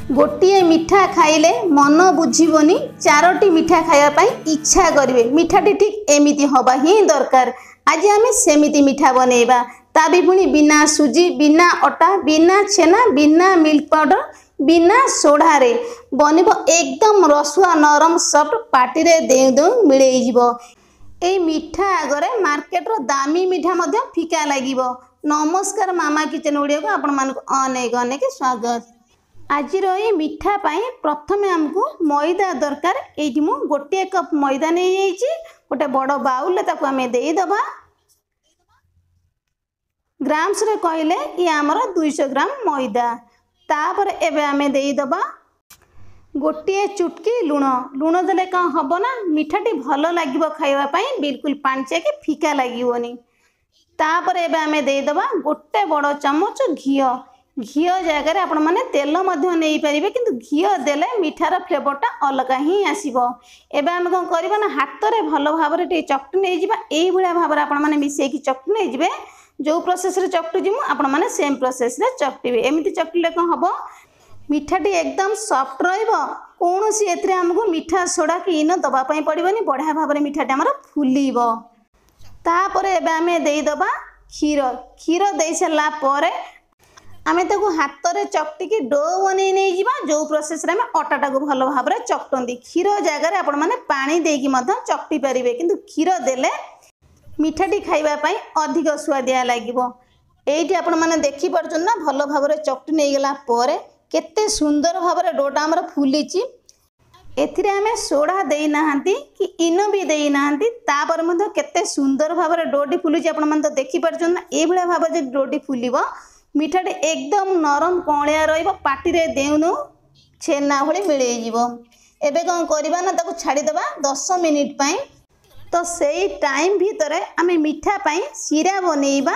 गोटे मिठा खाइले मन बुझीबनी चारोटी मिठा खायापाई इच्छा करेंगे। मिठाटी ठीक एमती हवा ही दरकार। आज आम सेमिति मिठा बनैबा ता भी पुणी बिना सुजी बिना अटा बिना छेना बिना मिल्क पाउडर बिना सोडा रे बनिब एकदम रसुआ नरम सफ्ट पार्टी रे देउ देउ मिले जीवो। ए मिठा आगरे मार्केट रो दामी मिठा मध्य फिका लागिबो। नमस्कार मामा किचन ओडिया को आपण मानको अनेक अनेक स्वागत। आज ये मिठा पाई प्रथमे आमको मैदा दरकार। ये मु गोटे कप मैदा नहीं जाइए गोटे बड़ बाउल ताको आमे देई दबा। ग्राम्स रे कहले ये आमर 200 ग्राम मैदा। तापर एबे आमे देई दबा गोटे चुटकी लुण। लुण देले कौन हम ना मिठाटी भल लगे खाइबा पाई बिल्कुल पांचे के फिका लगिवनी। तापर एबे आमे देई दबा गोटे बड़ चम्मच घी। घी जगह आपण मैंने तेल नहीं पारे किंतु घी देले मिठार फ्लेवरटा अलग ही आसब। एबे आम कौन करवा ना हाथ में भल भाव में चकटी नहीं जावा। यही भाव में आपण मैंने मिसेकी चकटी नहीं जाए। जो प्रोसेस रे चकटू जीमु आपण मैंने सेम प्रोसेस रे चकटिबे। एमती चकटिले कौन हम मिठाटी एकदम सफ्ट रहिबो। कौन सी एथरे हमको मिठा सोडा कि इनो दबापाई पड़िबनी। बढ़िया भाव में मिठाटी आमर फुलिबो। तापर एबे आमे देई दबा क्षीर। क्षीर दे सारा पर आमे ताको हाथ में चकटिकी डो बनै नहीं जिबा। जो प्रोसेस रे आमे अटाटा को भल भाव में चकटंदी। क्षीर जगह आपण मैंने पानी देकी मध्य चकटी पारिबे किंतु क्षीर देले मिठाटी खाइबा पाई अधिक स्वादिया लागिबो। एइठी आपण मैंने देखि परछन ना भल भाव में चकटी नहीं गला पर केते सुंदर भाव में डोटा हमर फुलिची। एथिरे आमे सोडा देई नाहंती कि इनो भी देई नाहंती। तापर मध्य केते सुंदर भाव में डोटी फुलिची आपण मैंने तो देखि परछन ना। ए भला भाव जे डोटी फुलिबो मिठाटी एकदम नरम कौलिया रहिबो। पार्टी रे देउ देउ छेना भली मिले जीवो। एबे कौन करबा ना ताको छाड़ी देबा 10 मिनिट पाई। तो सेई टाइम भीतरे आमे मिठा पाई सीरा बनेइबा।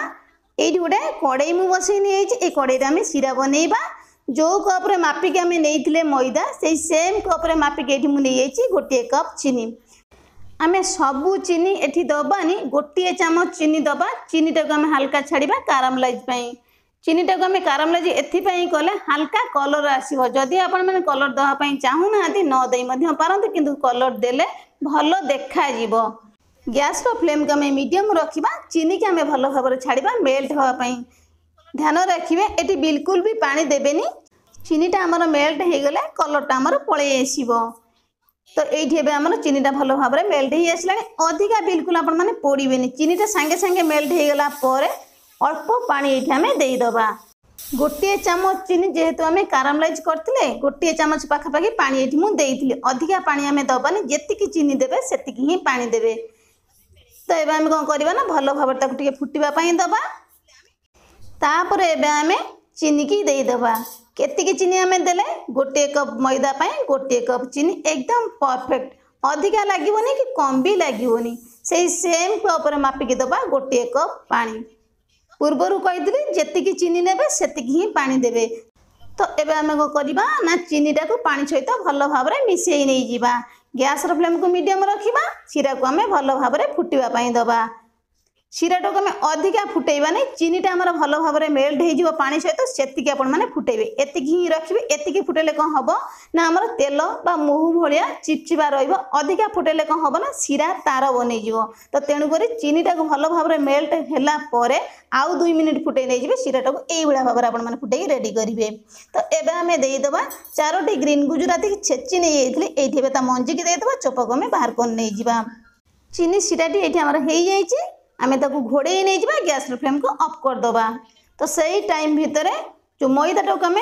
एइठी गोटे कड़ाई मु बसई नहीं ए कड़ाई रे आमे सीरा बनेइबा। जो कप रे मापिक आमे नेइथिले मैदा सेई सेम कप रे मापिक एठी मु नै जाइछि गोटे कप चीनी। आमे सबु चीनी एठी दबानी गोटे चामच चीनी दबा। चीनी टाको आमे हल्का छाड़ीबा कारामलाइज पाई। चीनीटा को आम कारामलाइज एथपाई कले हल्का कलर आसो। जदि आपण मैंने कलर दवाई चाहूना न दे पारती किंतु कलर देले भल देखा जीवो। गैस रो फ्लेम को आम मीडियम रखा। चीनी की आम भल भाव छाड़ा मेल्ट होगापाई ध्यान रखिए। एटी बिल्कुल भी पानी देवेनी। चीनीटा आमर मेल्ट हो गले कलरटा आमर पलि आसो। तो ये आमर चीनीटा भल भाव में मेल्ट हो आसला। अधिका बिल्कुल आपण मैंने पोड़े। चीनीटा सांगे सांगे मेल्ट हो गला अल्प पानी ये आम देदबा। गोटे चामच चीनी जेहेतु आम कारामलाइज करते गोटे चामच पाखापाखि पानी ये मुझे अधिका पानी आम दबानी। जी चीनी देवे से ही पानी देवे। तो ये आम कौन करवा ना भल भाव टे फुटापी दबा। तापर एबे आम चीनी की देदबा। केतिकी चीनी आम देले गोटे कप मैदा पाई गोटे कप चीनी एकदम परफेक्ट। अधिका लगे कि कम भी लगे। से सेम कप मापिकी दबा गोटे कप पानी। पूर्वर कही जी चीनी ने से ही पानी देवे। तो एबे आम करवा ना चीनीटा को पानी सहित भल भाव में मिसई नहीं जीवा। गैस रो फ्लेम को मीडियम रखा। सीरा को आम भल भाव में फुटापी दबा। सीराटा को आम अधिका फुटेबा नहीं। चीनीटा आमर भल भाव में मेल्ट हो पानी सहित से आपण मैंने फुटेबे। एति ही रखिए। एति फुटेले कौन हम ना आमर तेल बा मुहु भाया चिपचिपा रहिबो। अधिका फुटेले कौन हम ना सीरा तार बनीजिवो। तो तेणुक चीनीटा को भल भाव में मेल्ट होला परे आउ 2 मिनिट फुटे नहीं जाए। सीराटा को यही भाव में आपण मैंने फुटे रेडी करेंगे। तो एबे आम देदबा 4टी ग्रीन गुजराती छेची नहीं जाइए। ये मंजी की देदबा चोपा को आम बाहर कर नहीं जावा। चीनी सीराटी ये आमर हो जाइए। आमे ताको घोड़े नहीं जावा। गैस फ्लेम को ऑफ कर दबा। तो सही टाइम भितर जो मैदाटा को आम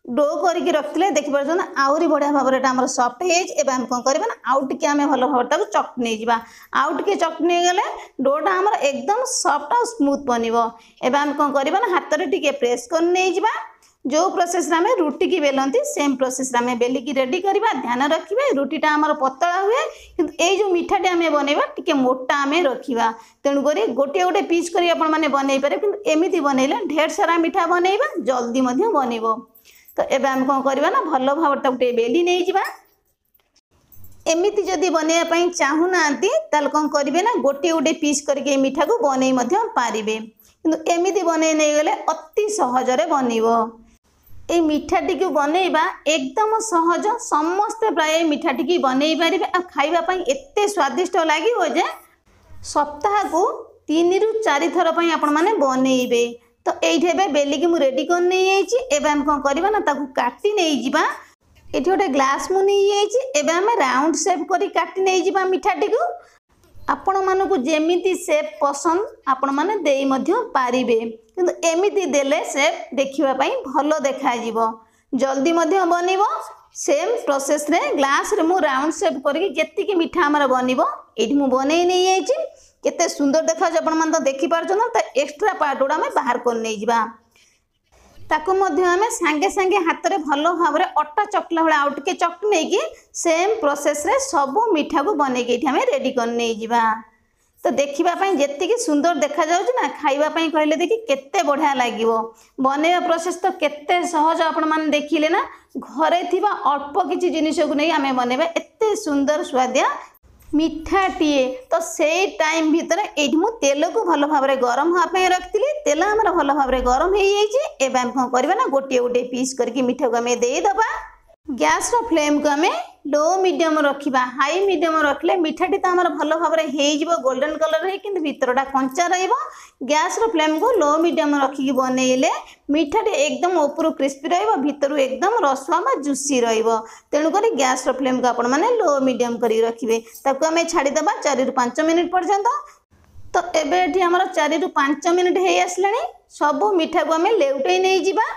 डो करके रखते देखी पार्छ ना आहरी बढ़िया भाव में आम सफ्ट हो। आम कौन करवा ना आउ टे आम भल भाव चकटी नहीं जावा। आउ टे चकटी नहीं गले डोटा आमर एकदम सफ्ट और स्मूथ बनब। एवं आम कौन करवा ना हाथ में टे प्रेस कर नहीं जावा। जो प्रोसेस आम रुटी की बेलती सेम प्रोसेस आम बेलिकी रेडी करवा। ध्यान रखिए रुटीटा आमर पतला हुए किंतु ये जो मिठाटी आम बनवा टे मोटा आम रखा। तेणुक गोटे गोटे पीस कर बनई पारे कि एमती बनइले ढेर सारा मिठा बनइबा जल्दी बनइब। तो ये आम कौन करवा ना भल भाव टे बेली नहीं जावा। एमती जदि बनवाई चाहूना कौन करेंगे ना गोटे गोटे पीस करके मिठा को बनई पारे। किंतु एमती बनई नहीं गले अति सहजरे बनइब। এই মিঠাটি को बनैबा एकदम सहज समस्ते प्राय मिठाटी की बनई पारे आ खाइबा पई एते स्वादिष्ट लागिवो जे सप्ताह को 3 रु 4 थर पई आपण माने बनैबे। तो एइठे बे बेली की मु रेडी कर नै आइछि। एबे हम कोन करबा ना ताकू काटी नै जिबा। एठी गोटे ग्लास मु नै आइछि। एबे हम राउंड शेप करी काटी नै जिबा मिठाटी को। आपण मानकु जेमिति शेप पसंद आपण माने देई मध्य पारिबे, किंतु एमिति देले शेप देखिबा पई भलो देखा जिवो, जल्दी मध्य बनिवो। सेम प्रोसेस रे ग्लास रे मु राउंड शेप करके जेति की मिठा हमर बनिवो एठी मु बनै नै आइछि। केते सुंदर देखा जे आपण मान तो देखि पारछन ना। त एक्स्ट्रा पार्ट उडा में बाहर कर नै जिबा। ताको मध्य हमें सांगे सांगे हाथ रे भलो भाबरे अट्टा चकला भले आउ टिके चकटी नै कि सेम प्रोसेस रे सब मिठा को बनै के एठी हमें रेडी कर नै जिबा। तो देखिबा पई जेति की सुंदर देखा जाउछ ना, खाइबा पई कहले देखि केते बढ़िया लागिवो। बनेबा प्रोसेस तो केते सहज आपण मान देखिले ना। घरे थिबा अल्प किछि जिनिस को नै हमें बनेबा एते सुंदर स्वादिया मिठाटीए। तो से टाइम भीतर एठी मु तेल को भलो भाबरे गरम होआ पे रखतिली। तेल हमर भलो भाबरे गरम हे जाइछि। एबे हम कोन करबा ना गोटे गोटे पीस करके मिठा को हमें देई दबा। गैस रो फ्लेम को हमें लो मीडियम रखिबा। हाई मीडियम रखले मिठाटी तो हमर भलो भाबरे हे जिवो गोल्डन कलर हे, किंतु भीतरटा कंचा रहइबो। गैस रो फ्लेम को लो मीडियम रखिकी बनेइले मिठाटी एकदम ऊपर क्रिस्पी रहइबो, भीतर एकदम रसवा बा जूसी रहइबो। तेनु करी गैस रो फ्लेम को आपण माने लो मीडियम करी रखिबे। ताको हमें छाडी दबा 4 रु 5 मिनिट पर्यंत। तो एबे एठी हमर 4 रु 5 मिनिट हे आसलानी। सब मिठा को हमें लेउटै नै जिबा।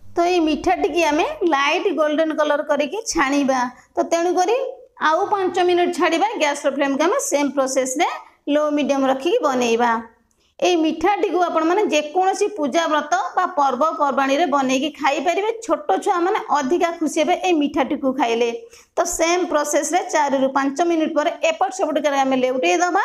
तो ये मिठाटी की आमे लाइट गोल्डन कलर करके छाणीबा। तो तेणु करी आउ 5 मिनिट छाड़ीबा। गैस रो फ्लेम को हमें सेम प्रोसेस रे लो मीडियम रखिकी बनेइबा। ए मिठाटी को आपण माने जेकोसी पूजा व्रत बा पर्व पर्वाणी रे बनेकी खाई परिबे। छोट छुआ माने अधिका खुशी हेबे ए मिठाटी को खाइले। तो सेम प्रोसेस रे 4 रु 5 मिनिट पर एपट सेपट करे हमें लेउटे दबा।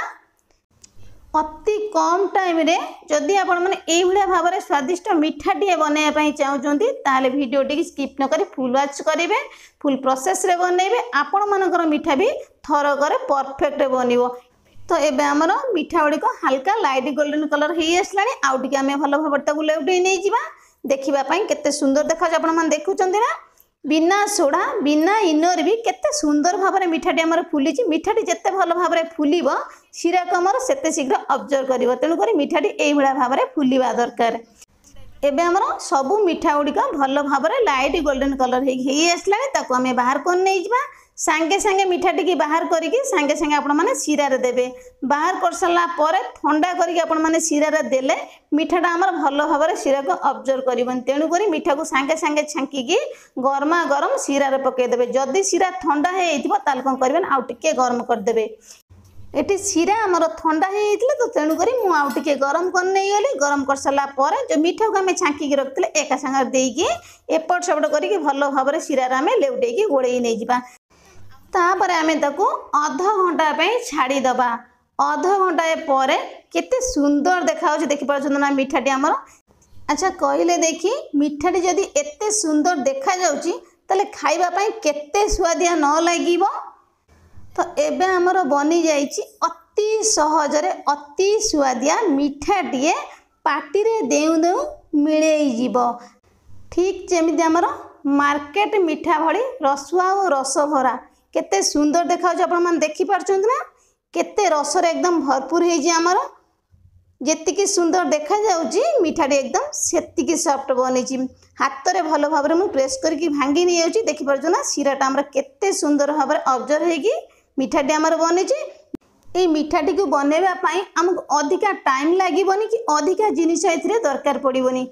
अति कम टाइम रे जदि आपण माने एई भलिया भाबरे स्वादिष्ट मिठाटी बनेया पई चाहउचंती ताले वीडियो टी स्किप न करी फुल वॉच करिवे। फुल प्रोसेस रे बनेबे। आपण मानकर मिठा भी थरकरे परफेक्ट बनिवो। तो एबे हमर मिठा गुडी को हल्का लाइट गोल्डन कलर हे आसलानी। आउ टिके हमें भलो भाबरे ताकू लेउटै नै जिबा। देखिबा पई केते सुंदर देखा जे आपण मान देखुचंती ना। बिना सोडा बिना इनर भी केते सुंदर भाबरे मिठाटी हमर फुलीची। मिठाटी जेते भलो भाबरे फुलीबो शिरा कमर सेते शीघ्र ऑब्जर्व करिवो। तेनु करी मिठाटी एई भला भाबरे फुलीबा दरकार। एबे हमर सब मिठा गुडी का भलो भाबरे लाइट गोल्डन कलर हे आसलानी। ताको हमें बाहर कर नै जिबा। सांगे सांगे मिठाटी की बाहर करिकी सांगे सांगे आपण माने शिरा रे देबे। बाहर कर सला परे ठंडा करिकी आपण माने शिरा रे देले मिठाटा हमर भलो भाबरे शिरा को ऑब्जर्व करिवन। तेनु करी मिठा को सांगे सांगे छांकी की गरमा गरम शिरा रे पके देबे। जदी शिरा ठंडा हे इथिबो ताल कोन करबेन आउ टिके गरम कर देबे। एटी शिरा हमर ठंडा हे इतले। तो तेनु करी मु आउ टिके गरम कर नै गेली। गरम कर सला परे जो मिठा को हमें छांकी की रखतले एका संग देई की एपट सेपट करिकी भलो भाबरे शिरा रे हमें लेउटै की गोळेई नै जिबा। तापर आमे ताको आधा घंटा पे छाड़ी दबा। आधा घंटा पर केते सुंदर देखा देखि पारछन ना मिठाटी हमर। अच्छा कहले देखी मिठाटी जदि एते सुंदर देखा जाउची तले खाइबा पई केते स्वादिया न लागिबो। तो एबे हमर बनी जाईची अति सहज रे अति स्वादिया मिठाटीए पाटी रे देउ देउ मिलेई जीवो। ठीक जेमिति हमर मार्केट मिठा भली रसुआ और रस भरा केते सुंदर देखा आपण मान देखि पारछन ना। केते रस रे एकदम भरपूर हे जी हमर। जेतिकी सुंदर देखा जाउची मिठाटी एकदम सेतिकी सॉफ्ट बनेची। हाथ रे भलो भाबरे मु प्रेस करके भांगी नै जाउची। देखि पारछन ना शिराटा हमर केते सुंदर भाबरे ऑब्जर्व हेगी मिठाटी हमर बनेची। ए मिठाटी को बनेबा पई हमक अधिका टाइम लागिबोनी कि अधिका जिनिस एथिरे दरकार पड़िबोनी।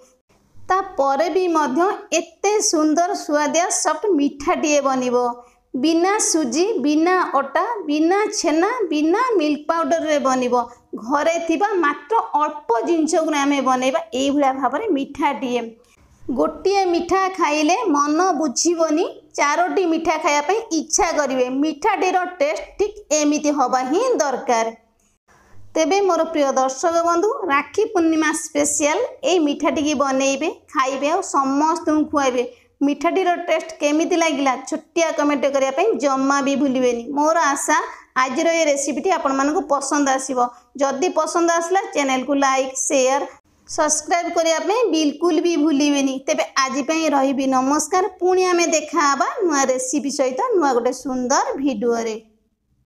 ता परे भी मध्य एते सुंदर स्वादिया सॉफ्ट मिठाटी बनिबो। बिना सुजी बिना अटा बिना छेना बिना मिल्क पाउडर रे बनिबो। घरे थिबा मात्र अल्प जिनिस को आमे बनेबा एई भला भाबरे मिठाटीए। गोटिए मिठा खाइले मन बुझीबोनी, 4टी मिठा खाया पई इच्छा करिवे। मिठाटीर टेस्ट ठीक एमिति होबा ही दरकार। तेबे मोर प्रिय दर्शक बंधु राखी पूर्णिमा स्पेशल ए मिठाटी की बनेइबे खाइबे और समस्त खुआइबे। मिठाटीर टेस्ट केमिति लागिला छोटिया कमेंट करिया पई जम्मा भी भूलिबेनी। मोर आशा आज ये रेसिपीटी आपण मानकु पसंद आसीबो। जदि पसंद आसला चैनल को लाइक शेयर सब्सक्राइब करने बिल्कुल भी भूलिबेनी। तेबे आज रही नमस्कार। पुणी आमे देखा नुआ रेसिपी सहित नुआ गोटे सुंदर भिडियो रे।